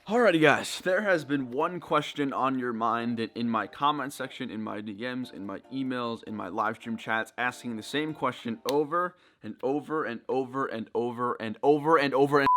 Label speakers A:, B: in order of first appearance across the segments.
A: Alrighty guys, there has been one question on your mind in my comment section, in my DMs, in my emails, in my live stream chats, asking the same question over and over and over and over and over and over and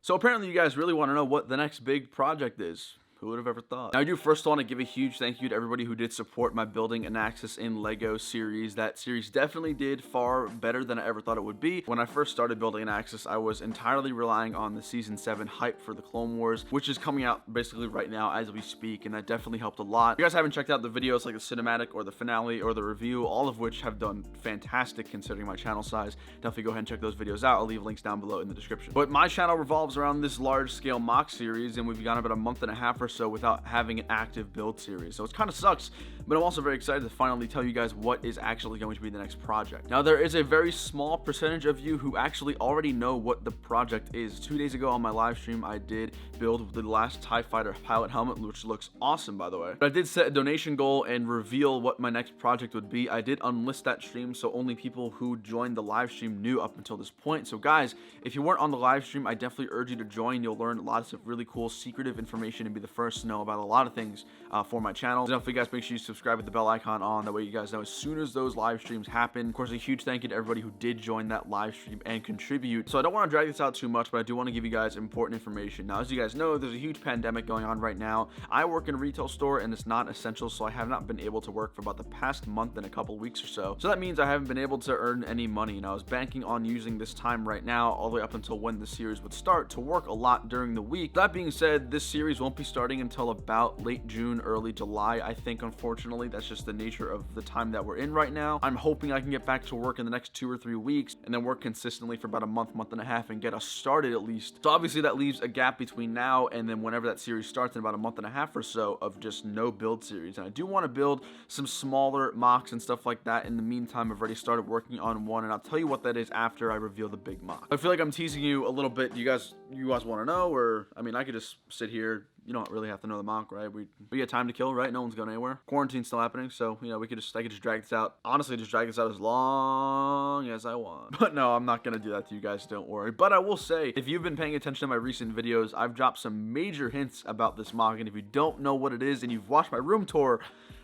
A: so apparently you guys really want to know what the next big project is. Who would have ever thought? Now, I do first want to give a huge thank you to everybody who did support my Building an Axis in Lego series. That series definitely did far better than I ever thought it would be. When I first started Building an Axis, I was entirely relying on the Season 7 hype for the Clone Wars, which is coming out basically right now as we speak, and that definitely helped a lot. If you guys haven't checked out the videos like the cinematic or the finale or the review, all of which have done fantastic considering my channel size, definitely go ahead and check those videos out. I'll leave links down below in the description. But my channel revolves around this large-scale MOC series, and we've gone about a month and a half or so without having an active build series, so it kind of sucks, but I'm also very excited to finally tell you guys what is actually going to be the next project. Now, there is a very small percentage of you who actually already know what the project is. 2 days ago on my live stream, I did build the last TIE Fighter pilot helmet, which looks awesome, by the way. But I did set a donation goal and reveal what my next project would be. I did unlist that stream, so only people who joined the live stream knew up until this point. So guys, if you weren't on the live stream, I definitely urge you to join. You'll learn lots of really cool secretive information and be the first to know about a lot of things for my channel. So definitely guys, make sure you subscribe with the bell icon on, that way you guys know as soon as those live streams happen. Of course, a huge thank you to everybody who did join that live stream and contribute. So I don't want to drag this out too much, but I do want to give you guys important information. Now, as you guys know, there's a huge pandemic going on right now. I work in a retail store and it's not essential, so I have not been able to work for about the past month and a couple weeks or so. So that means I haven't been able to earn any money, and I was banking on using this time right now all the way up until when the series would start to work a lot during the week. That being said, this series won't be starting until about late June, early July, I think. Unfortunately, that's just the nature of the time that we're in right now. I'm hoping I can get back to work in the next 2 or 3 weeks and then work consistently for about a month and a half and get us started at least. So obviously that leaves a gap between now and then whenever that series starts in about a month and a half or so of just no build series. And I do want to build some smaller MOCs and stuff like that. In the meantime, I've already started working on one, and I'll tell you what that is after I reveal the big MOC. I feel like I'm teasing you a little bit. You guys want to know? Or I mean, I could just sit here. You don't really have to know the MOC, right? We got time to kill, right? No one's going anywhere. Quarantine's still happening, so you know I could just drag this out. Honestly, just drag this out as long as I want. But no, I'm not gonna do that to you guys, don't worry. But I will say, if you've been paying attention to my recent videos, I've dropped some major hints about this MOC, and if you don't know what it is and you've watched my room tour,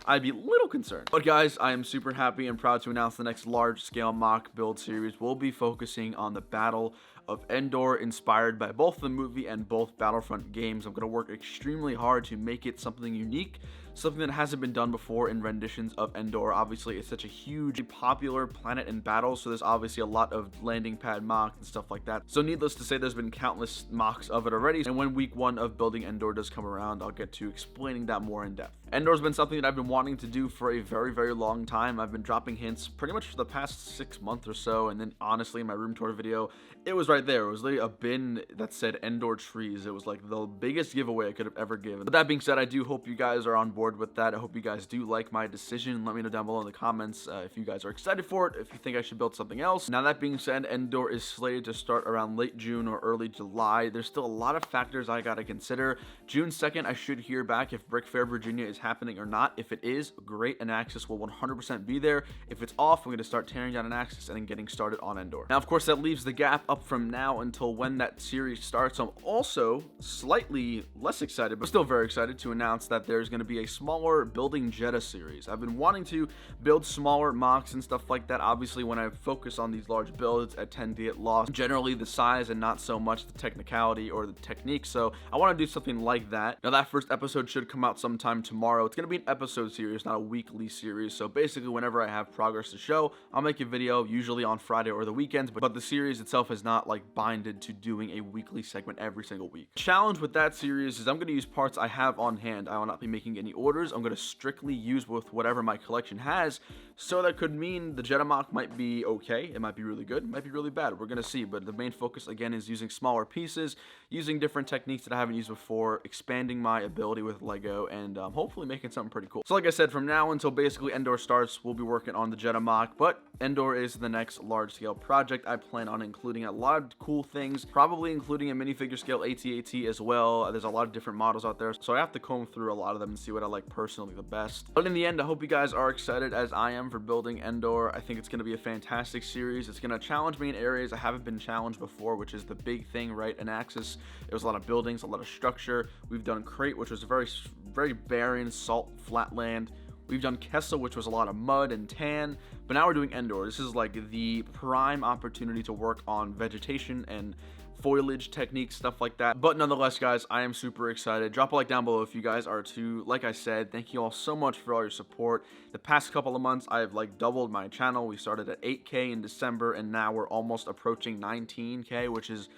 A: I'd be a little concerned. But guys, I am super happy and proud to announce the next large-scale MOC build series will be focusing on the Battle of Endor, inspired by both the movie and both Battlefront games. I'm going to work extremely hard to make it something unique, something that hasn't been done before in renditions of Endor. Obviously, it's such a huge, popular planet in battle, so there's obviously a lot of landing pad MOCs and stuff like that. So needless to say, there's been countless MOCs of it already, and when week 1 of building Endor does come around, I'll get to explaining that more in depth. Endor's been something that I've been wanting to do for a very, very long time. I've been dropping hints pretty much for the past 6 months or so, and then honestly, in my room tour video, it was right there. It was literally a bin that said Endor trees. It was like the biggest giveaway I could have ever given. But that being said, I do hope you guys are on board with that. I hope you guys do like my decision. Let me know down below in the comments if you guys are excited for it, if you think I should build something else. Now, that being said, Endor is slated to start around late June or early July. There's still a lot of factors I gotta consider. June 2nd, I should hear back if Brick Fair Virginia is happening or not. If it is, great, an Axis will 100% be there. If it's off, I'm gonna start tearing down an Axis and then getting started on Endor. Now, of course, that leaves the gap up from now until when that series starts. I'm also slightly less excited, but still very excited to announce that there's going to be a smaller building Jeddah series. I've been wanting to build smaller MOCs and stuff like that. Obviously, when I focus on these large builds, I tend to get lost generally the size and not so much the technicality or the technique. So I want to do something like that. Now, that first episode should come out sometime tomorrow. It's going to be an episode series, not a weekly series. So basically, whenever I have progress to show, I'll make a video, usually on Friday or the weekends. But the series itself is not like binded to doing a weekly segment every single week. The challenge with that series is I'm going to use parts I have on hand. I will not be making any orders. I'm going to strictly use with whatever my collection has. So that could mean the Jeddah MOC might be okay. It might be really good. It might be really bad. We're going to see. But the main focus, again, is using smaller pieces, using different techniques that I haven't used before, expanding my ability with Lego, and hopefully making something pretty cool. So like I said, from now until basically Endor starts, we'll be working on the Jeddah MOC. But Endor is the next large-scale project. I plan on including a lot of cool things, probably including a minifigure scale AT-AT as well. There's a lot of different models out there, so I have to comb through a lot of them and see what I like personally the best. But in the end, I hope you guys are excited as I am am for building Endor. I think it's going to be a fantastic series. It's going to challenge me in areas I haven't been challenged before, which is the big thing, right? In Axis, it was a lot of buildings, a lot of structure. We've done Crate, which was a very barren, salt, flat land. We've done Kessel, which was a lot of mud and tan, but now we're doing Endor. This is like the prime opportunity to work on vegetation and foliage techniques, stuff like that. But nonetheless, guys, I am super excited. Drop a like down below if you guys are too. Like I said, thank you all so much for all your support. The past couple of months, I've like doubled my channel. We started at 8K in December, and now we're almost approaching 19K, which is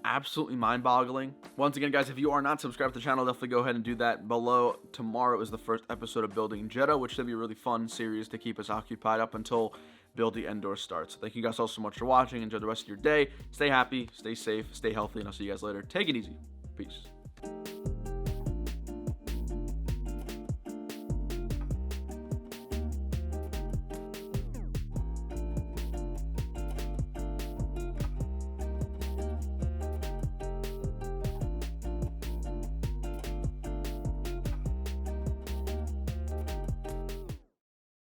A: absolutely mind-boggling. Once again, guys, if you are not subscribed to the channel, definitely go ahead and do that below. Tomorrow is the first episode of Building Jeddah, which should be a really fun series to keep us occupied up until Build the Endor starts. So thank you guys all so much for watching. Enjoy the rest of your day. Stay happy, stay safe, stay healthy, and I'll see you guys later. Take it easy. Peace.